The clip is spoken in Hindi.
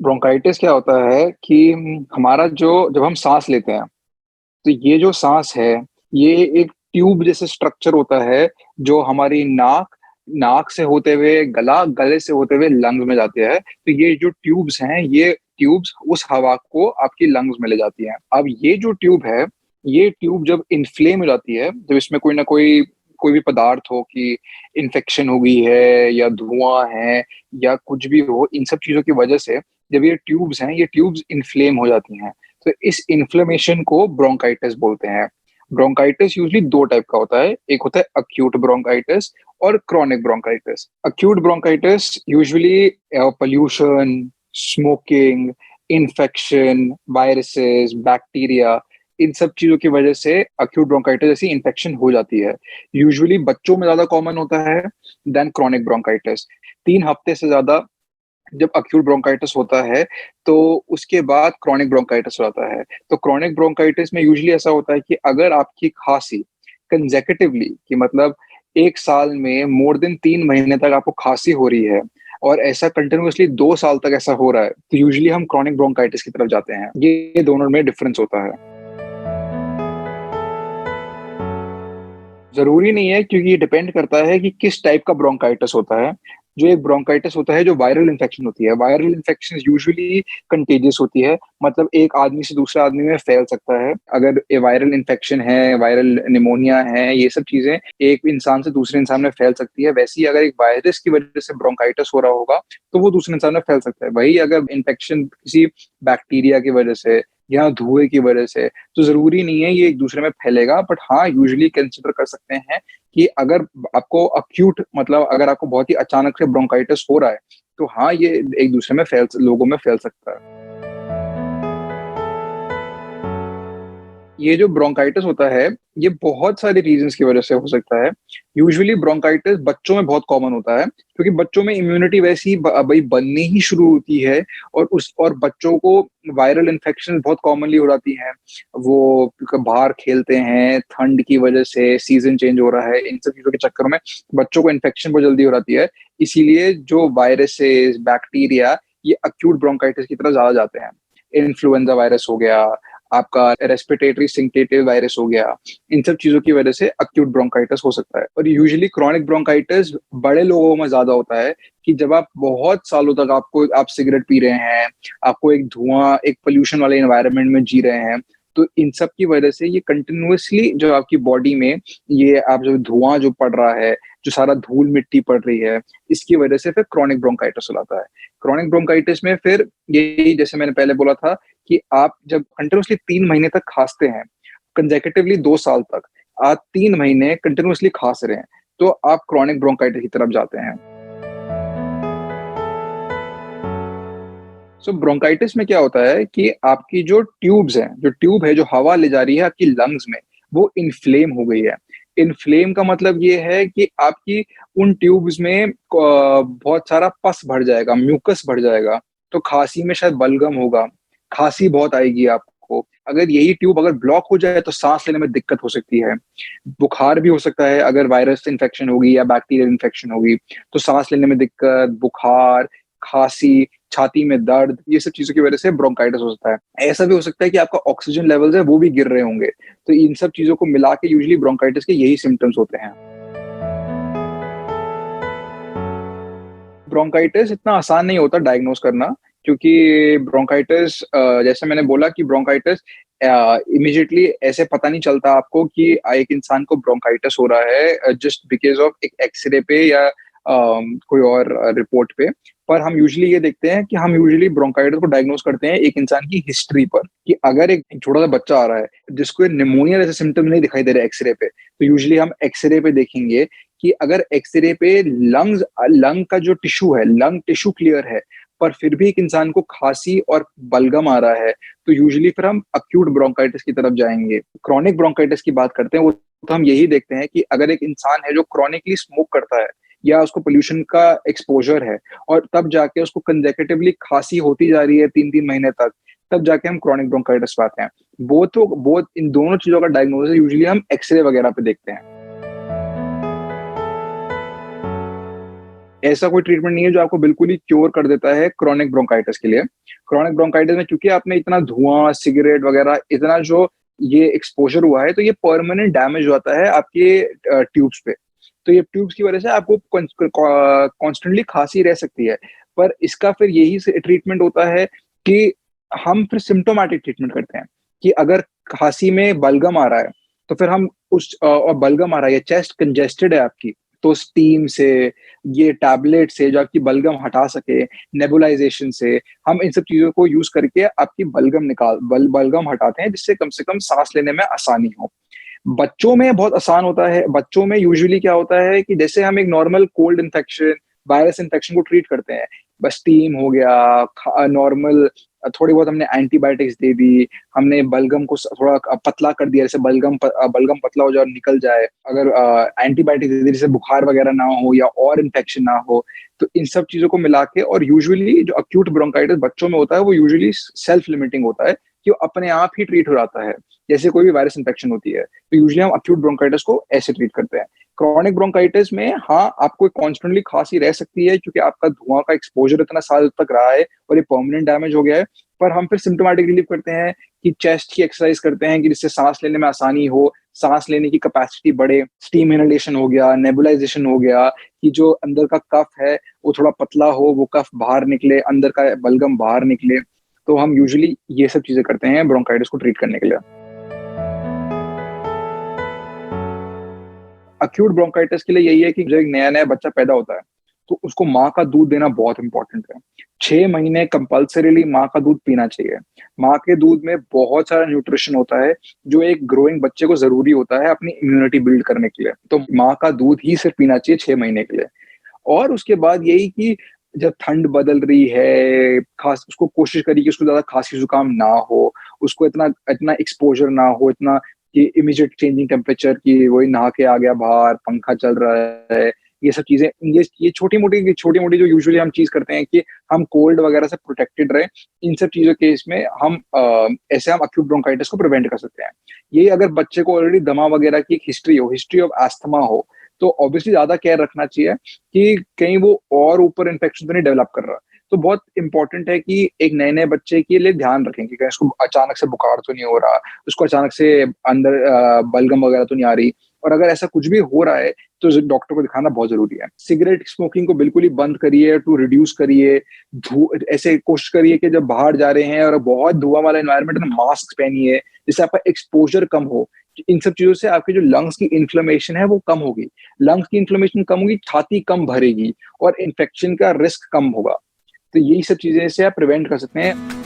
ब्रोंकाइटिस क्या होता है कि हमारा जो जब हम सांस लेते हैं तो ये जो सांस है ये एक ट्यूब जैसे स्ट्रक्चर होता है जो हमारी नाक नाक से होते हुए गला गले से होते हुए लंग्स में जाते हैं। तो ये जो ट्यूब्स हैं ये ट्यूब्स उस हवा को आपकी लंग्स में ले जाती हैं। अब ये जो ट्यूब है ये ट्यूब जब इन्फ्लेम हो जाती है, जब इसमें कोई ना कोई भी पदार्थ हो कि इन्फेक्शन हो गई है या धुआं है या कुछ भी हो, इन सब चीजों की वजह से जब ये ट्यूब्स हैं ये ट्यूब्स इन्फ्लेम हो जाती हैं। तो इस इन्फ्लेमेशन को ब्रोंकाइटिस बोलते हैं। ब्रोंकाइटिस यूजली दो टाइप का होता है, एक होता है अक्यूट ब्रोंकाइटिस और chronic bronchitis. Acute bronchitis usually pollution, smoking, infection, viruses, bacteria, इन सब चीजों की वजह से अक्यूट ब्रोंकाइटिस जैसी इन्फेक्शन हो जाती है। यूजुअली बच्चों में ज्यादा कॉमन होता है देन क्रॉनिक ब्रोंकाइटिस। 3 हफ्ते से ज्यादा जब अक्यूट ब्रोंकाइटिस होता है तो उसके बाद क्रॉनिक ब्रोंकाइटिस हो जाता है। तो क्रॉनिक ब्रोंकाइटिस में यूजुअली ऐसा होता है कि अगर आपकी खांसी कंसेक्यूटिवली कि मतलब 1 साल में मोर देन 3 महीने तक आपको खांसी हो रही है और ऐसा कंटिन्यूअसली 2 साल तक ऐसा हो रहा है तो यूजुअली हम क्रॉनिक ब्रोंकाइटिस की तरफ जाते हैं। ये दोनों में डिफरेंस होता है। जरूरी नहीं है क्योंकि ये डिपेंड करता है कि किस टाइप का ब्रोंकाइटिस होता है। जो एक ब्रोंकाइटिस होता है जो वायरल इन्फेक्शन होती है, वायरल इन्फेक्शन यूजुअली कंटेजियस होती है, मतलब एक आदमी से दूसरे आदमी में फैल सकता है। अगर ये वायरल इन्फेक्शन है, वायरल निमोनिया है, ये सब चीजें एक इंसान से दूसरे इंसान में फैल सकती है। वैसे ही अगर एक वायरस की वजह से ब्रोंकाइटिस हो रहा होगा तो वो दूसरे इंसान में फैल सकता है। वही अगर इन्फेक्शन किसी बैक्टीरिया की वजह से या धुएं की वजह से, तो जरूरी नहीं है ये एक दूसरे में फैलेगा। बट हाँ, यूजुअली कंसिडर कर सकते हैं कि अगर आपको अक्यूट मतलब अगर आपको बहुत ही अचानक से ब्रोंकाइटिस हो रहा है तो हाँ, ये एक दूसरे में फैल लोगों में फैल सकता है। ये जो ब्रोंकाइटिस होता है ये बहुत सारे रीजंस की वजह से हो सकता है। यूजुअली ब्रोंकाइटिस बच्चों में बहुत कॉमन होता है क्योंकि बच्चों में इम्यूनिटी वैसी भाई बननी ही शुरू होती है और बच्चों को वायरल इन्फेक्शन बहुत कॉमनली हो जाती हैं। वो बाहर खेलते हैं, ठंड की वजह से सीजन चेंज हो रहा है, इन सब चीजों के चक्कर में बच्चों को इन्फेक्शन बहुत जल्दी हो जाती है। इसीलिए जो वायरसेस, बैक्टीरिया, ये अक्यूट ब्रोंकाइटिस की तरफ ज्यादा जाते हैं। इन्फ्लुएंजा वायरस हो गया, आपका रेस्पिरेटरी सिंक्टेटिव वायरस हो गया, इन सब चीजों की वजह से अक्यूट ब्रोंकाइटिस हो सकता है। और यूजुअली क्रॉनिक ब्रोंकाइटिस बड़े लोगों में ज्यादा होता है कि जब आप बहुत सालों तक आप सिगरेट पी रहे हैं, आपको एक धुआं, एक पोल्यूशन वाले एनवायरनमेंट में जी रहे हैं, तो इन सब की वजह से ये कंटिन्यूअसली जो आपकी बॉडी में ये आप जो धुआं जो पड़ रहा है, जो सारा धूल मिट्टी पड़ रही है, इसकी वजह से फिर क्रॉनिक ब्रोंकाइटिस हो जाता है। क्रॉनिक ब्रोंकाइटिस में फिर यही जैसे मैंने पहले बोला था कि आप जब कंटिन्यूअसली 3 महीने तक खांसते हैं, कंसेक्यूटिवली 2 साल तक आप 3 महीने कंटिन्यूअसली खांस रहे हैं, तो आप क्रॉनिक ब्रोंकाइटिस की तरफ जाते हैं। सो ब्रोंकाइटिस में क्या होता है कि आपकी जो ट्यूब्स हैं, जो ट्यूब है जो हवा ले जा रही है आपकी लंग्स में, वो इन्फ्लेम हो गई है। इन्फ्लेम का मतलब ये है कि आपकी उन ट्यूब्स में बहुत सारा पस भर जाएगा, म्यूकस भर जाएगा। तो खांसी में शायद बलगम होगा, खांसी बहुत आएगी आपको। अगर यही ट्यूब अगर ब्लॉक हो जाए तो सांस लेने में दिक्कत हो सकती है। बुखार भी हो सकता है, अगर वायरस इन्फेक्शन होगी या बैक्टीरियल इन्फेक्शन होगी तो सांस लेने में दिक्कत, बुखार, खांसी, छाती में दर्द, ये सब चीजों की वजह से ब्रोंकाइटिस हो सकता है। ऐसा भी हो सकता है कि आपका ऑक्सीजन लेवल्स है वो भी गिर रहे होंगे। तो इन सब चीजों को मिला के यूजुअली ब्रोंकाइटिस के यही सिम्टम्स होते हैं। ब्रोंकाइटिस इतना आसान नहीं होता डायग्नोस करना, क्योंकि ब्रोंकाइटिस जैसे मैंने बोला कि ब्रोंकाइटिस इमीडिएटली ऐसे पता नहीं चलता आपको कि एक इंसान को ब्रोंकाइटिस हो रहा है जस्ट बिकॉज ऑफ एक एक्सरे पे या कोई और रिपोर्ट पे। पर हम यूजुअली ये देखते हैं कि हम यूजुअली ब्रोंकाइटिस को डायग्नोस करते हैं एक इंसान की हिस्ट्री पर, कि अगर एक छोटा सा बच्चा आ रहा है जिसको निमोनिया जैसे सिम्टम नहीं दिखाई दे रहे एक्सरे पे, तो यूजुअली हम एक्सरे पे देखेंगे कि अगर एक्सरे पे लंग का जो टिश्यू है, लंग टिश्यू क्लियर है, पर फिर भी एक इंसान को खांसी और बलगम आ रहा है, तो यूजुअली फिर हम अक्यूट ब्रोंकाइटिस की तरफ जाएंगे। क्रॉनिक ब्रोंकाइटिस की बात करते हैं वो तो हम यही देखते हैं कि अगर एक इंसान है जो क्रॉनिकली स्मोक करता है या उसको पोल्यूशन का एक्सपोजर है और तब जाके उसको कंजेकेटिवली खांसी होती जा रही है 3-3 महीने तक, तब जाके हम क्रॉनिक ब्रोंकाइटिस पाते हैं। बोथ इन दोनों चीजों का डायग्नोसिस यूजुअली हम एक्सरे वगैरह पे देखते हैं। ऐसा कोई ट्रीटमेंट नहीं है जो आपको बिल्कुल ही क्योर कर देता है क्रॉनिक ब्रोंकाइटिस के लिए। क्रॉनिक ब्रोंकाइटिस में क्योंकि आपने इतना धुआं, सिगरेट वगैरह इतना जो ये एक्सपोज़र हुआ है, तो ये परमानेंट डैमेज हो जाता है आपके ट्यूब्स पे। तो ये ट्यूब्स की वजह से आपको कॉन्स्टेंटली खाँसी रह सकती है। पर इसका फिर यही से ट्रीटमेंट होता है कि हम फिर सिम्प्टोमैटिक ट्रीटमेंट करते हैं, कि अगर खाँसी में बलगम आ रहा है, तो फिर हम और बलगम आ रहा है या चेस्ट कंजेस्टेड है आपकी, तो स्टीम से, ये टैबलेट से जो आपकी बलगम हटा सके, नेबुलाइज़ेशन से, हम इन सब चीज़ों को यूज़ करके आपकी बलगम हटाते हैं, जिससे कम से कम साँस लेने में आसानी हो। बच्चों में बहुत आसान होता है, बच्चों में यूजुअली क्या होता है कि जैसे हम एक normal cold infection, virus infection को ट्रीट करते हैं, बस स्टीम हो गया, नॉर्मल थोड़ी बहुत हमने एंटीबायोटिक्स दे दी, हमने बलगम को थोड़ा पतला कर दिया, जैसे बलगम पतला हो जाए और निकल जाए। अगर एंटीबायोटिक्स दे दी, जैसे बुखार वगैरह ना हो या और इन्फेक्शन ना हो, तो इन सब चीज़ों को मिला के और यूजुअली जो एक्यूट ब्रोंकाइटिस बच्चों में होता है, वो यूजुअली सेल्फ लिमिटिंग होता है, कि वो अपने आप ही ट्रीट हो जाता है, जैसे कोई भी वायरस इन्फेक्शन होती है। तो यूजुअली हम एक्यूट ब्रोंकाइटिस को ऐसे ट्रीट करते हैं। क्रॉनिक ब्रोंकाइटिस में हाँ, आपको कॉन्स्टेंटली खाँसी रह सकती है क्योंकि आपका धुआँ का एक्सपोज़र इतना साल तक रहा है और ये परमानेंट डैमेज हो गया है। पर हम फिर सिम्प्टोमैटिक रिलीफ करते हैं कि चेस्ट की एक्सरसाइज करते हैं कि जिससे साँस लेने में आसानी हो, साँस लेने की कैपेसिटी बढ़े, स्टीम इनहेलेशन हो गया, नेबुलाइज़ेशन हो गया, कि जो अंदर का कफ है, वो थोड़ा पतला हो, वो कफ बाहर निकले, अंदर का बलगम बाहर निकले। तो हम यूजुअली ये सब चीज़ें करते हैं ब्रोंकाइटिस को ट्रीट करने के लिए। एक्यूट ब्रोंकाइटिस के लिए यही है कि जब एक नया-नया बच्चा पैदा होता है, तो उसको माँ का दूध देना बहुत इम्पोर्टेंट है। 6 महीने कंपल्सरीली माँ का दूध पीना चाहिए। माँ के दूध में बहुत सारा न्यूट्रिशन होता है, जो एक ग्रोइंग बच्चे को ज़रूरी होता है अपनी इम्यूनिटी बिल्ड करने के लिए। तो माँ का दूध ही सिर्फ़ पीना चाहिए 6 महीने के लिए। और उसके बाद यही कि जब ठंड बदल रही है, खास उसको कोशिश करिए कि उसको ज़्यादा खाँसी-ज़ुकाम ना हो, उसको इतना इतना एक्सपोज़र ना हो, इतना कि इमीडिएट चेंजिंग टेम्परेचर की वही नहा के आ गया बाहर, पंखा चल रहा है, ये सब चीज़ें ये छोटी-मोटी जो यूजुअली हम चीज़ करते हैं कि हम कोल्ड वगैरह से प्रोटेक्टेड रहें, इन सब चीज़ों के इसमें हम ऐसे हम एक्यूट ब्रोंकाइटिस को प्रिवेंट कर सकते हैं। ये अगर बच्चे को ऑलरेडी दमा वगैरह की एक हिस्ट्री हो, हिस्ट्री ऑफ अस्थमा हो, तो ऑब्वियसली ज़्यादा केयर रखना चाहिए कि कहीं वो और ऊपर इन्फेक्शन तो नहीं डेवलप कर रहा। तो बहुत इम्पोर्टेंट है कि एक नए-नए बच्चे के लिए ध्यान रखें कि कहीं उसको अचानक से बुखार तो नहीं हो रहा, उसको अचानक से अंदर बलगम वगैरह तो नहीं आ रही, और अगर ऐसा कुछ भी हो रहा है, तो डॉक्टर को दिखाना बहुत ज़रूरी है। सिगरेट स्मोकिंग को बिल्कुल ही बंद करिए, टू रिड्यूस करिए, ऐसे कोशिश करिए कि जब बाहर जा रहे हैं और बहुत धुआँ वाला एनवायरनमेंट है, तो मास्क पहनिए, जिससे आपका एक्सपोज़र कम हो। इन सब चीज़ों से आपकी जो लंग्स की इन्फ्लेमेशन है, वो कम होगी। लंग्स की इन्फ्लेमेशन कम होगी, छाती कम भरेगी और इन्फेक्शन का रिस्क कम होगा। तो यही सब चीज़ें से आप प्रिवेंट कर सकते हैं।